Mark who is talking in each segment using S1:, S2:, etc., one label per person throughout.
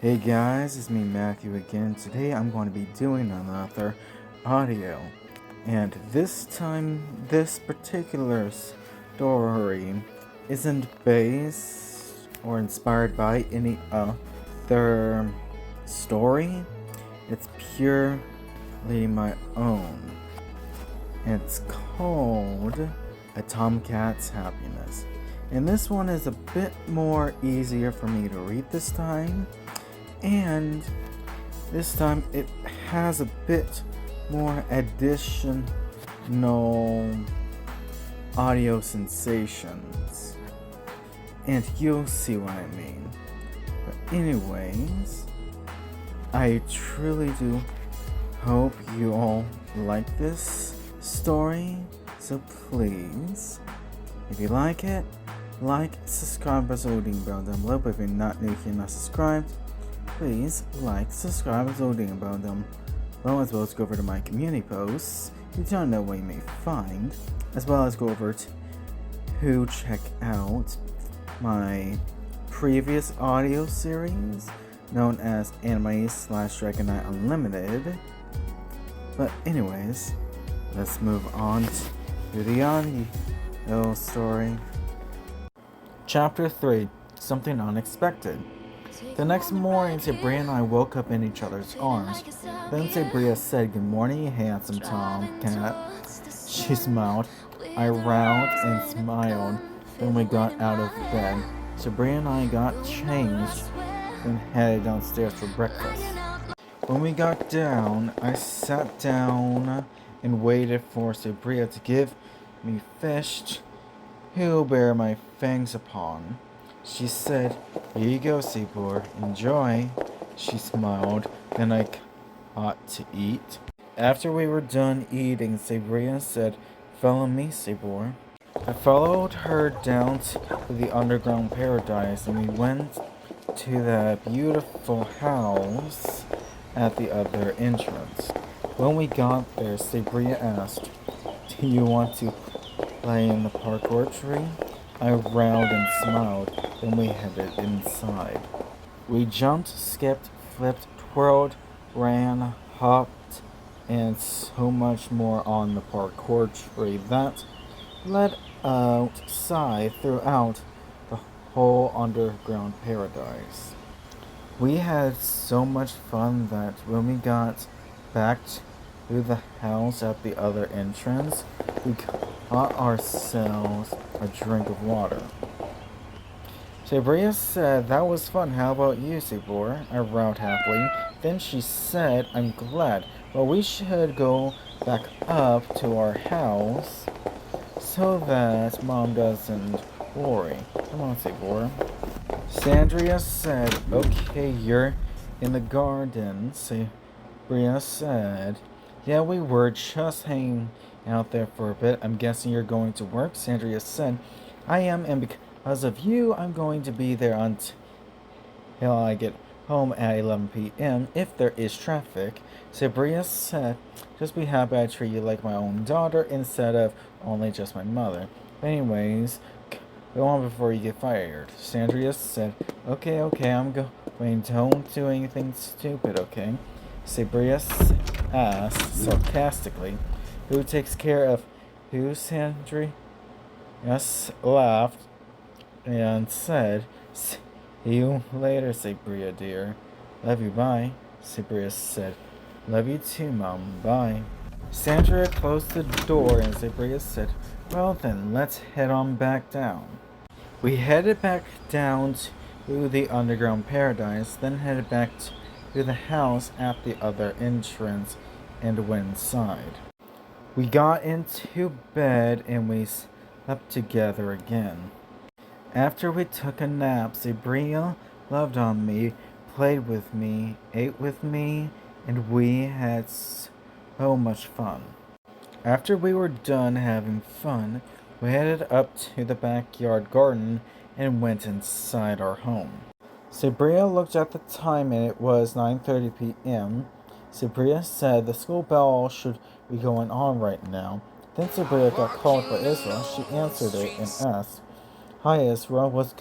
S1: Hey guys, it's me Matthew again. Today I'm going to be doing another audio. And this time, this particular story isn't based or inspired by any other story. It's purely my own. It's called A Tomcat's Happiness. And this one is a bit more easier for me to read this time. And this time it has a bit more additional audio sensations. And you'll see what I mean. But anyways, I truly do hope you all like this story. So please, if you like it, subscribe, press the loading bell down below. But if you're not new here, not subscribed, please subscribe, press the loading bell down below, as well as go over to my community posts. You don't know what you may find, as well as go over to check out my previous audio series known as Anime/Dragon Knight Unlimited. But anyways, let's move on to the audio story. Chapter 3, Something Unexpected. The next morning, Sabria and I woke up in each other's arms. Then Sabria said, "Good morning, handsome Tomcat." She smiled. I round and smiled. Then we got out of bed. Sabria and I got changed, then headed downstairs for breakfast. When we got down, I sat down and waited for Sabria to give me fish to bear my fangs upon. She said, "Here you go, Sabor. Enjoy." She smiled, then I got to eat. After we were done eating, Sabria said, "Follow me, Sabor." I followed her down to the underground paradise, and we went to that beautiful house at the other entrance. When we got there, Sabria asked, "Do you want to play in the parkour tree?" I round and smiled, then we headed inside. We jumped, skipped, flipped, twirled, ran, hopped, and so much more on the parkour tree that led outside throughout the whole underground paradise. We had so much fun that when we got back to the house at the other entrance, we got ourselves a drink of water. Sabria said, "That was fun. How about you, Sabor?" I rowed happily. Then she said, "I'm glad. Well, we should go back up to our house so that Mom doesn't worry. Come on, Sabor." Sandria said, "Okay, you're in the garden." Sabria said, "Yeah, we were just hanging out there for a bit. I'm guessing you're going to work?" Sandria said, "I am, and because of you, I'm going to be there until I get home at 11 p.m. if there is traffic." Sabria said, "Just be happy I treat you like my own daughter instead of only just my mother. But anyways, go on before you get fired." Sandria said, Okay, I'm going. Don't do anything stupid, okay?" Sabria asked sarcastically, "Who takes care of who?" Sandria laughed and said, "See you later, Sabria dear." "Love you, bye." Sabria said, "Love you too, Mom, bye." Sandria closed the door and Sabria said, "Well then, let's head on back down." We headed back down to the underground paradise, then headed back to the house at the other entrance and went inside. We got into bed and we slept together again. After we took a nap, Sabria loved on me, played with me, ate with me, and we had so much fun. After we were done having fun, we headed up to the backyard garden and went inside our home. Sabria looked at the time and it was 9:30 p.m. Sabria said the school bell should be going on right now. Then Sabria got called by Isra. She answered it and asked, "Hi Isra, what's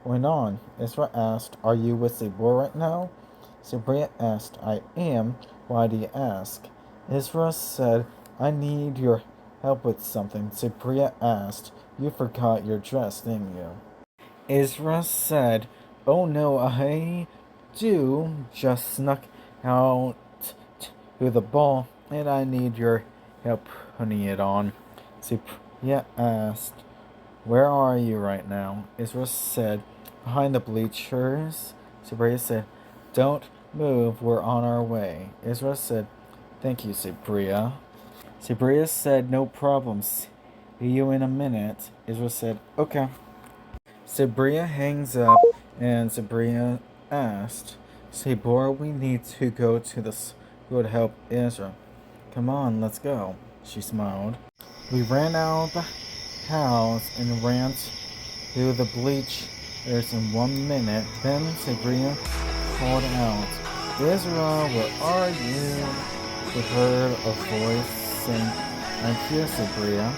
S1: going on?" Isra asked, "Are you with Sabor right now?" Sabria asked. I am. Why do you ask? S.S. said, I need your help with something. Sabria asked. You forgot your dress, didn't you? S.S. said, oh no, I do. Just snuck out to the ball, and I need your help putting it on. Sabria asked, where are you right now? S.S. said, behind the bleachers. Sabria said, don't move, we're on our way. S.S. said, thank you, Sabria. Sabria said, no problems. See you in a minute. S.S. said, okay. Sabria hangs up, and Sabria asked, Sabor, we need to go to the school to help Ezra. Come on, let's go. She smiled. We ran out of the house and ran to the bleachers in 1 minute. Then Sabria called out, Ezra, where are you? We heard a voice saying, I'm here, Sabria.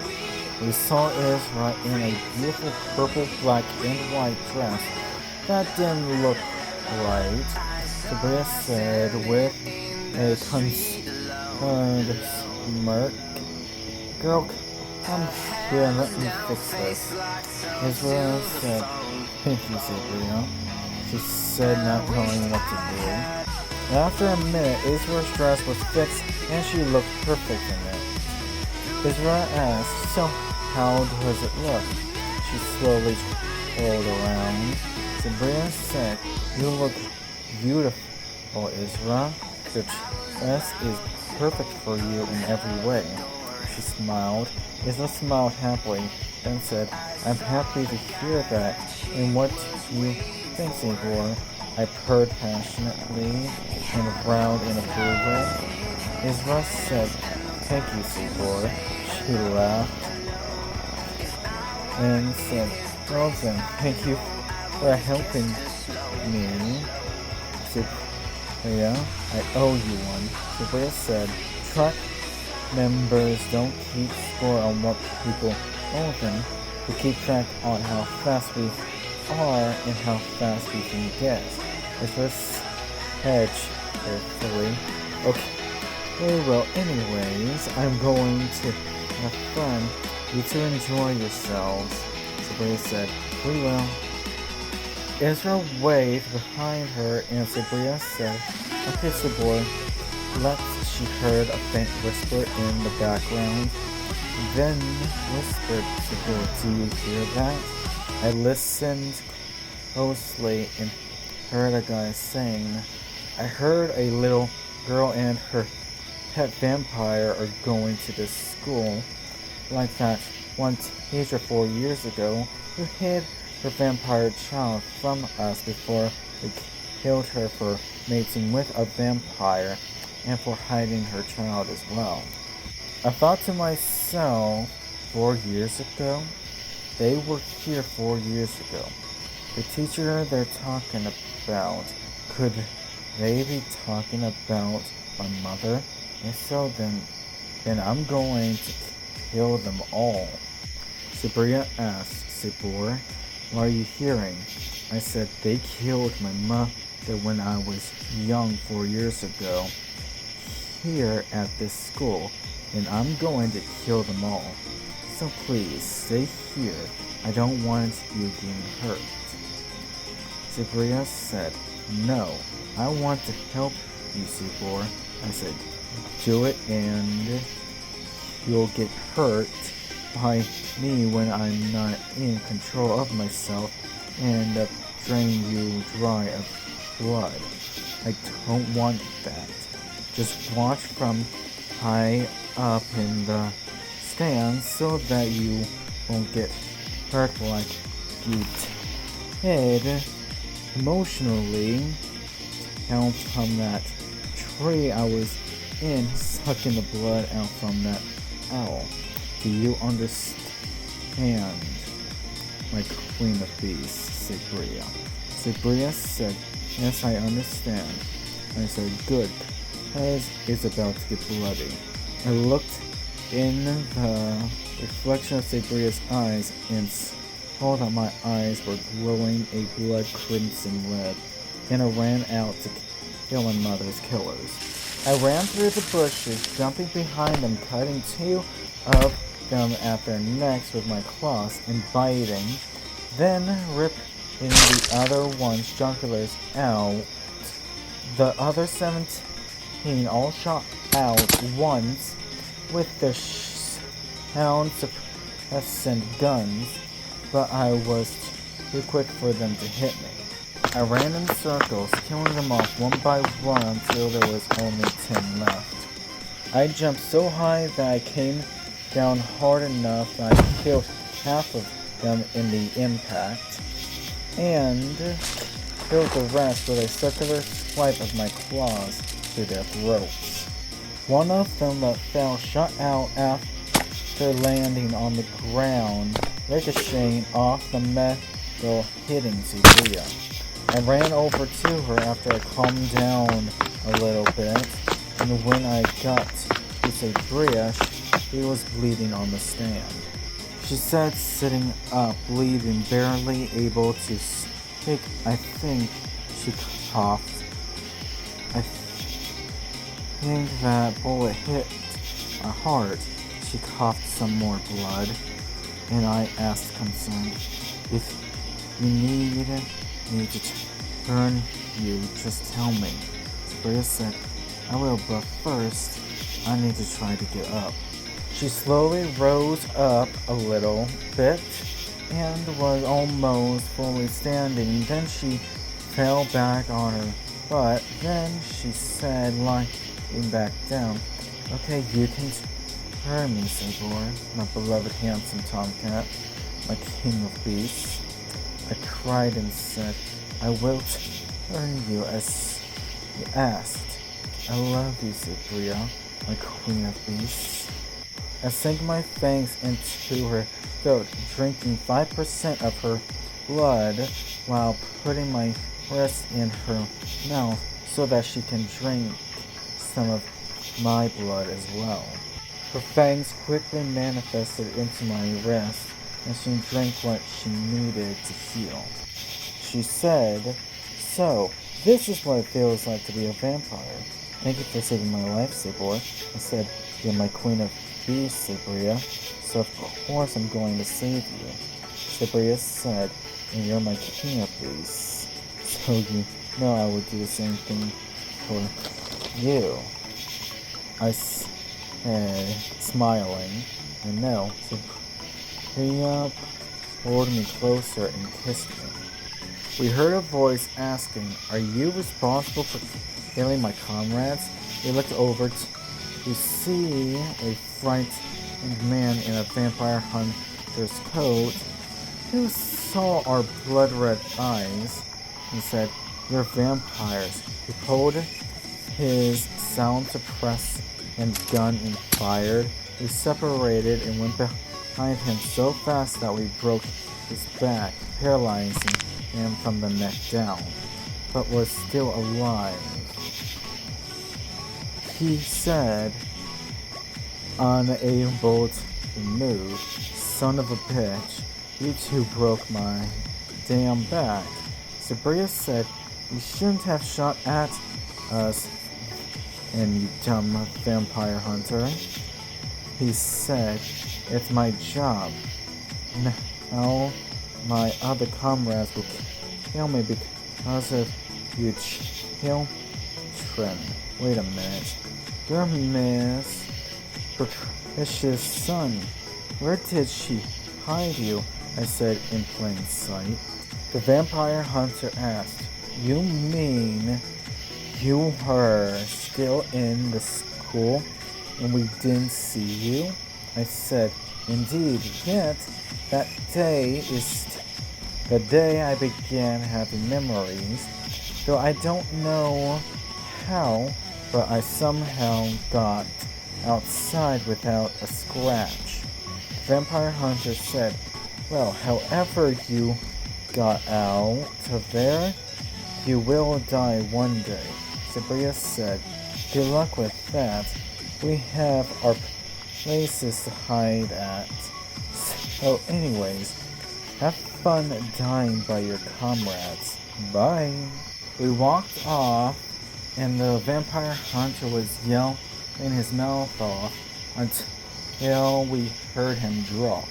S1: We saw Ezra in a beautiful purple, black, and white dress. That didn't look right, Sabria said with a concerned smirk. Girl, come here and let me fix this. Ezra said, thank you, Sabria. She said, not knowing what to do. After a minute, Ezra's dress was fixed and she looked perfect in it. Ezra asked, so how does it look? She slowly rolled around. Sabria said, you look beautiful, Ezra. Your dress is perfect for you in every way. She smiled. Ezra smiled happily, then said, I'm happy to hear that. And what do you think, Sabor? I purred passionately and growled in approval. Ezra said, thank you, Sabor. She laughed and said, well then, thank you for helping me. Sabria, I owe you one. Sabria said, track members don't keep score on what people owe them. We keep track on how fast we are and how fast we can get. Ezra's hedge carefully. Okay, well, anyways, I'm going to have fun. You two enjoy yourselves. Sabria said, we will. Ezra waved behind her and Sabria said, okay, Sabor, she heard a faint whisper in the background. Then whispered, Sabor, do you hear that? I listened closely and heard a guy saying, I heard a little girl and her pet vampire are going to this school. Like that one teacher 4 years ago who hid her vampire child from us before we killed her for mating with a vampire and for hiding her child as well. I thought to myself, 4 years ago? They were here 4 years ago. The teacher they're talking about, could they be talking about my mother? If so, then I'm going to kill them all. Sabria asked, Sabor, what are you hearing? I said, they killed my mother when I was young 4 years ago, here at this school, and I'm going to kill them all. So please, stay here. I don't want you getting hurt. Sabria said, no, I want to help you, Sabor. I said, do it and you'll get hurt by me when I'm not in control of myself and drain you dry of blood. I don't want that. Just watch from high up in the stands so that you won't get hurt like you did emotionally down from that tree I was in, sucking the blood out from that owl. Do you understand, my queen of beasts, Sabria? Sabria said, yes, I understand. I said, good, because it's about to get bloody. I looked in the reflection of Sabria's eyes and saw that my eyes were glowing a blood crimson red. Then I ran out to kill my mother's killers. I ran through the bushes, jumping behind them, cutting two of them at their necks with my claws and biting, then ripping the other one's jugulars out. The other 17 all shot out once with their sound suppressant guns, but I was too quick for them to hit me. I ran in circles, killing them off one by one until there was only 10 left. I jumped so high that I came down hard enough that I killed half of them in the impact, and killed the rest with a circular swipe of my claws to their throats. One of them that fell shot out after landing on the ground, ricocheting off the metal, hitting Zubria. I ran over to her after I calmed down a little bit, and when I got to Zubria, she was bleeding on the stand. She said, sitting up, bleeding, barely able to speak. I think she coughed. I think that bullet hit my heart. She coughed some more blood, and I asked concerned, if you need me to turn you, just tell me. Zubria said, I will, but first, I need to try to get up. She slowly rose up a little bit and was almost fully standing. Then she fell back on her butt. Then she said, lying back down, okay, you can turn me, Sabor, my beloved handsome tomcat, my king of beasts. I cried and said, I will turn you as you asked. I love you, Zubria, my queen of beasts. I sank my fangs into her throat, drinking 5% of her blood while putting my breast in her mouth so that she can drink some of my blood as well. Her fangs quickly manifested into my wrist, and she drank what she needed to heal. She said, so, this is what it feels like to be a vampire. Thank you for saving my life, Sabor. I said, you're my queen of beasts, Zubria, so of course I'm going to save you. Zubria said, and you're my king of beasts, so you know I would do the same thing for you. I said, smiling, and no, Zubria pulled me closer and kissed me. We heard a voice asking, are you responsible for killing my comrades? We looked over to see a frightened man in a vampire hunter's coat who saw our blood-red eyes and said, you're vampires. He pulled his sound suppressant gun and fired. We separated and went behind him so fast that we broke his back, paralyzing him from the neck down, but was still alive. He said, unable to move, son of a bitch, you two broke my damn back. Zubria said, you shouldn't have shot at us, and you dumb vampire hunter. He said, it's my job. Now my other comrades will kill me because of you children. Wait a minute. Your Miss Patricia's son. Where did she hide you? I said in plain sight. The vampire hunter asked, you mean you were still in the school and we didn't see you? I said, indeed, yet that day is the day I began having memories, though I don't know how, but I somehow got outside without a scratch. The vampire hunter said, well, however you got out of there, you will die one day. Zubria said, good luck with that. We have our places to hide at. So anyways, have fun dying by your comrades. Bye. We walked off and the vampire hunter was yelling his mouth off until we heard him drop.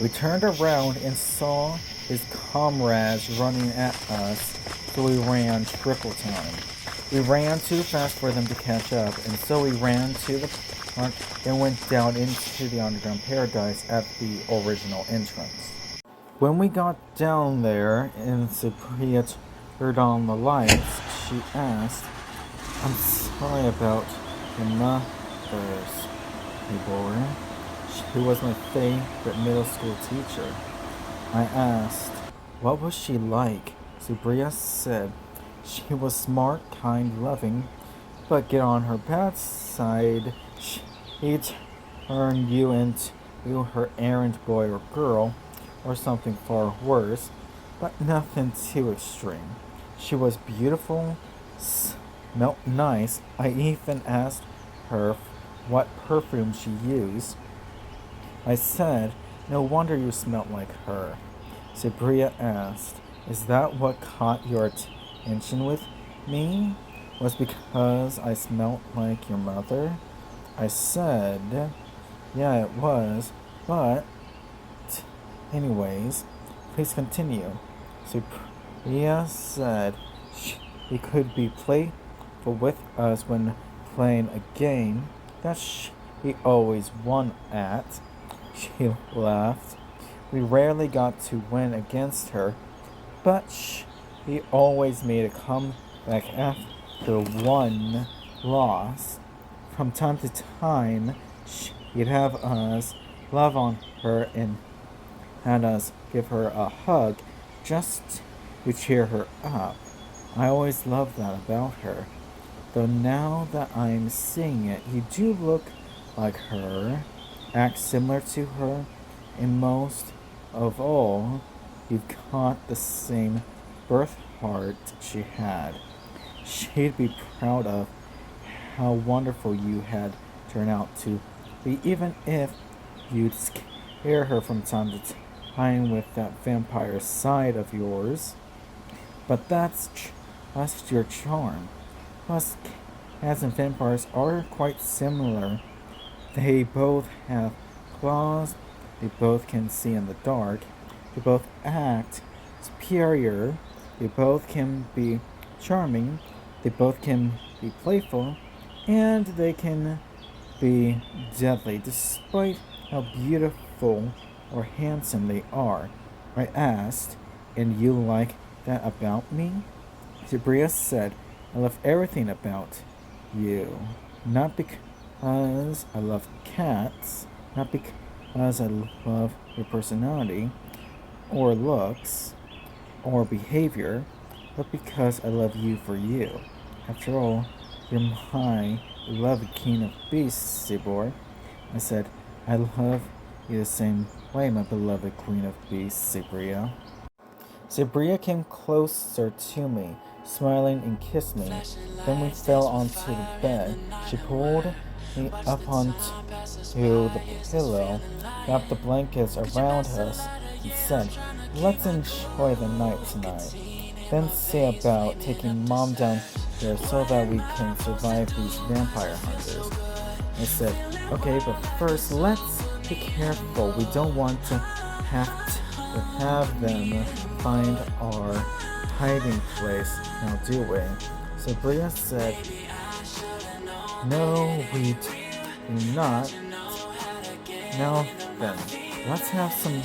S1: We turned around and saw his comrades running at us, so we ran triple time. We ran too fast for them to catch up, and so we ran to the front and went down into the underground paradise at the original entrance. When we got down there and Cyprian turned on the lights, she asked, "I'm sorry about your mother's boy. She was my favorite middle school teacher." I asked, "What was she like?" Cyprian said, "She was smart, kind, loving, but get on her bad side, she'd turn you into her errand boy or girl, or something far worse, but nothing too extreme. She was beautiful, smelled nice. I even asked her what perfume she used. I said, 'No wonder you smelled like her.'" Cyprian asked, "Is that what caught your attention with me? Was because I smelled like your mother?" I said, "Yeah, it was, but anyways, please continue." Cyprian said he could be playful with us when playing a game that he always won at. She laughed. We rarely got to win against her, but he always made a comeback after one loss. From time to time, he'd have us love on her and had us give her a hug just to cheer her up. I always loved that about her. Though now that I'm seeing it, you do look like her, act similar to her, and most of all, you've got the same birthheart she had. She'd be proud of how wonderful you had turned out to be, even if you'd scare her from time to time with that vampire side of yours. But that's just your charm. Plus, cats and vampires are quite similar. They both have claws, they both can see in the dark, they both act superior, they both can be charming, they both can be playful, and they can be deadly despite how beautiful or handsome they are." I asked, "And you like that about me?" Cyprian said, "I love everything about you. Not because I love cats, not because I love your personality, or looks, or behavior, but because I love you for you. After all, you're my beloved king of beasts, Cyborg." I said, "I love you the same way, my beloved queen of beasts, Cyprian." Cyprian came closer to me, smiling, and kissed me. Then we fell onto the bed. She pulled me up onto the pillow, wrapped the blankets around us, and said, "Let's enjoy the night tonight. Then see about taking Mom down here so that we can survive these vampire hunters." I said, "Okay, but first let's be careful. We don't want to have them find our hiding place, now do we?" Cyprian said, "No, we do not. Now then, let's have some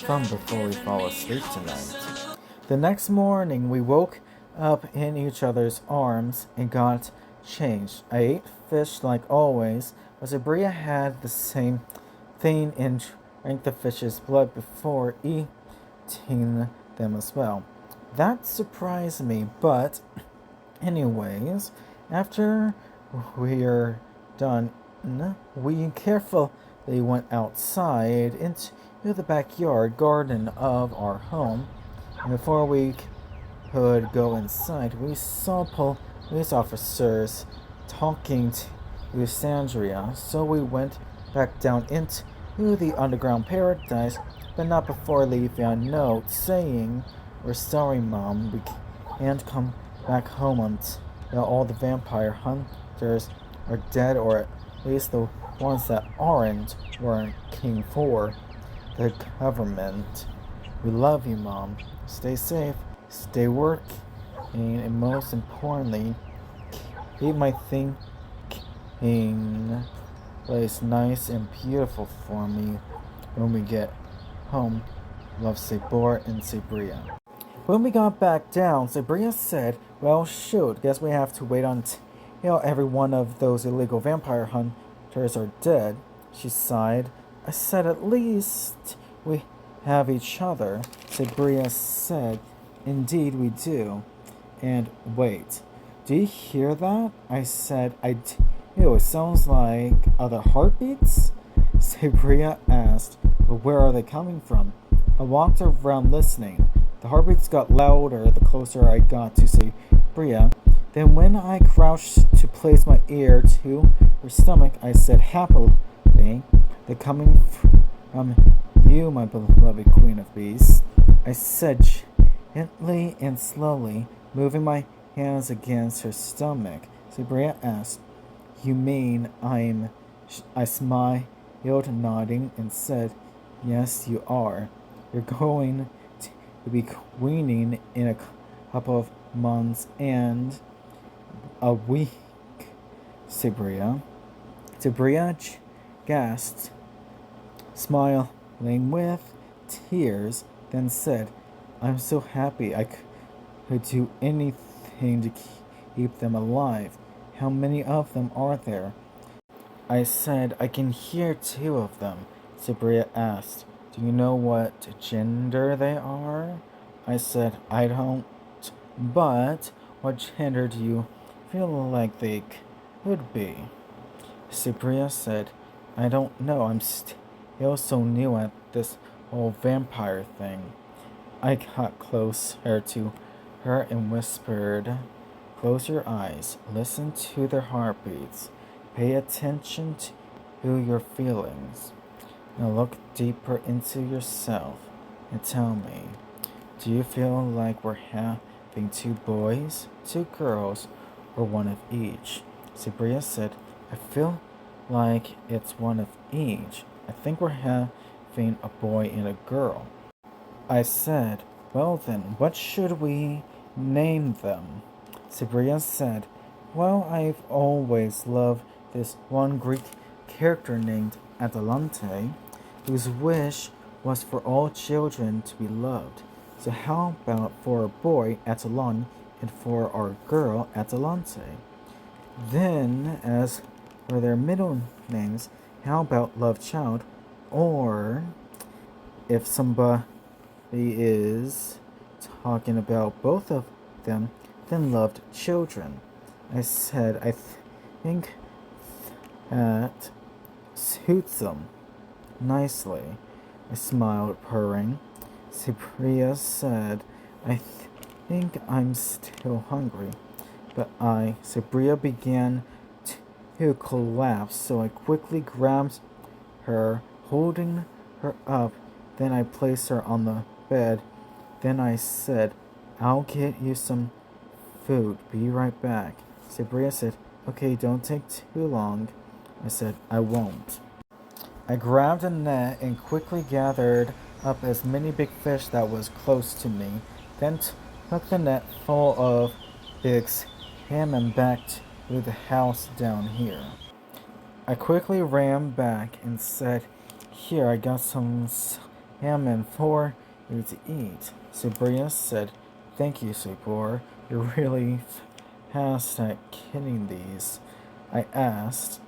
S1: fun before we fall asleep tonight." The next morning, we woke up in each other's arms and got changed. I ate fish like always, but Cyprian had the same thing and drank the fish's blood before eating them as well. That surprised me, but anyways, after we're done, we carefully went outside into the backyard garden of our home, and before we could go inside, we saw police officers talking to Sandria, so we went back down into the underground paradise, but not before leaving a note saying, "We're sorry, Mom, we can't come back home that all the vampire hunters are dead, or at least the ones that aren't working for the government. We love you, Mom. Stay safe, stay working, and most importantly, keep my thinking place nice and beautiful for me when we get home. Love, Sabor and Sabria. When we got back down, Sabria said, well, shoot, guess we have to wait until every one of those illegal vampire hunters are dead. She sighed. I said, at least we have each other. Sabria said, indeed we do. And wait, do you hear that? I said, I do. It sounds like other heartbeats? Sabria asked, but where are they coming from? I walked around listening. The heartbeats got louder the closer I got to Sabria. Then when I crouched to place my ear to her stomach, I said happily, they're coming from you, my beloved Queen of Beasts. I said gently and slowly, moving my hands against her stomach. Sabria asked, you mean I smiled, nodding, and said, yes, you are. You're going to be queening in a couple of months and a week, Sabria. Sabria gasped, smiling with tears, then said, I'm so happy I could do anything to keep them alive. How many of them are there? I said, I can hear 2 of them. Sabria asked, do you know what gender they are? I said, I don't, but what gender do you feel like they could be? Sabria said, I don't know, I'm still so new at this whole vampire thing. I got closer to her and whispered, close your eyes, listen to their heartbeats, pay attention to your feelings. Now look deeper into yourself and tell me, do you feel like we're having 2 boys, 2 girls, or one of each? Sabria said, I feel like it's one of each. I think we're having a boy and a girl. I said, well then, what should we name them? Sabria said, well, I've always loved this one Greek character named Atalante, whose wish was for all children to be loved. So how about for a boy, Atalon, and for our girl, Atalante? Then, as for their middle names, how about Love Child, or if somebody is talking about both of them, then Loved Children. I said, I think that suits them nicely. I smiled, purring. Sabria said, I think I'm still hungry. But Sabria began to collapse, so I quickly grabbed her, holding her up. Then I placed her on the bed. Then I said, I'll get you some food. Be right back. Sabria said, okay, don't take too long. I said, I won't. I grabbed a net and quickly gathered up as many big fish that was close to me, then took the net full of big salmon back to the house down here. I quickly ran back and said, here, I got some salmon for you to eat. Sabria said, thank you, Sabor. You're really fast at getting these. I asked,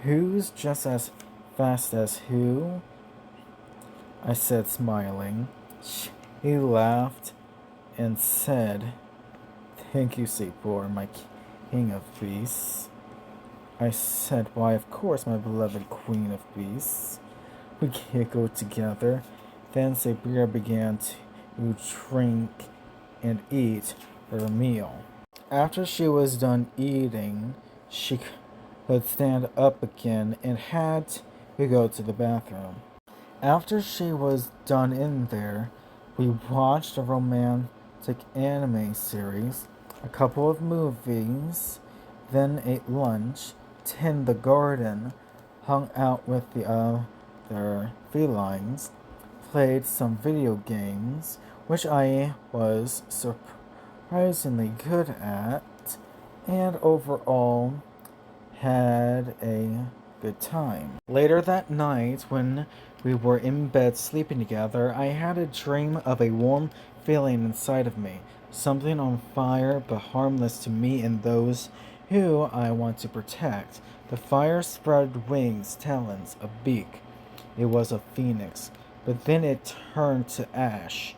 S1: who's just as fast as who? I said, smiling. He laughed and said, thank you, Sabor, my king of beasts. I said, why, of course, my beloved queen of beasts. We giggled together. Then Sabria began to drink and eat her meal. After she was done eating, she could stand up again and had to go to the bathroom. After she was done in there, we watched a romantic anime series. a couple of movies, then ate lunch, tended the garden, hung out with the other felines, played some video games, which I was surprisingly good at, and overall had a good time. Later that night, when we were in bed sleeping together, I had a dream of a warm feeling inside of me, something on fire but harmless to me and those who I want to protect. The fire spread wings, talons, a beak. It was a phoenix, but then it turned to ash,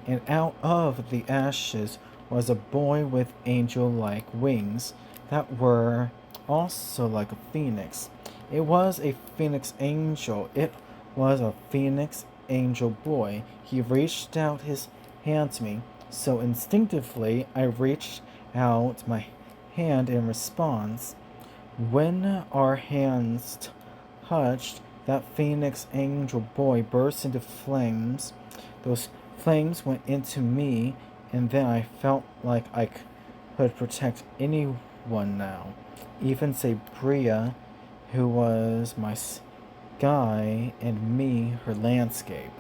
S1: and out of the ashes was a boy with angel-like wings that were also like a phoenix. It was a phoenix angel. It was a phoenix angel boy. He reached out his hand to me, so instinctively I reached out my hand in response. When our hands touched, that phoenix angel boy burst into flames. Those flames went into me, and then I felt like I could protect anyone now, even say Bria, who was my sky, and me, her landscape.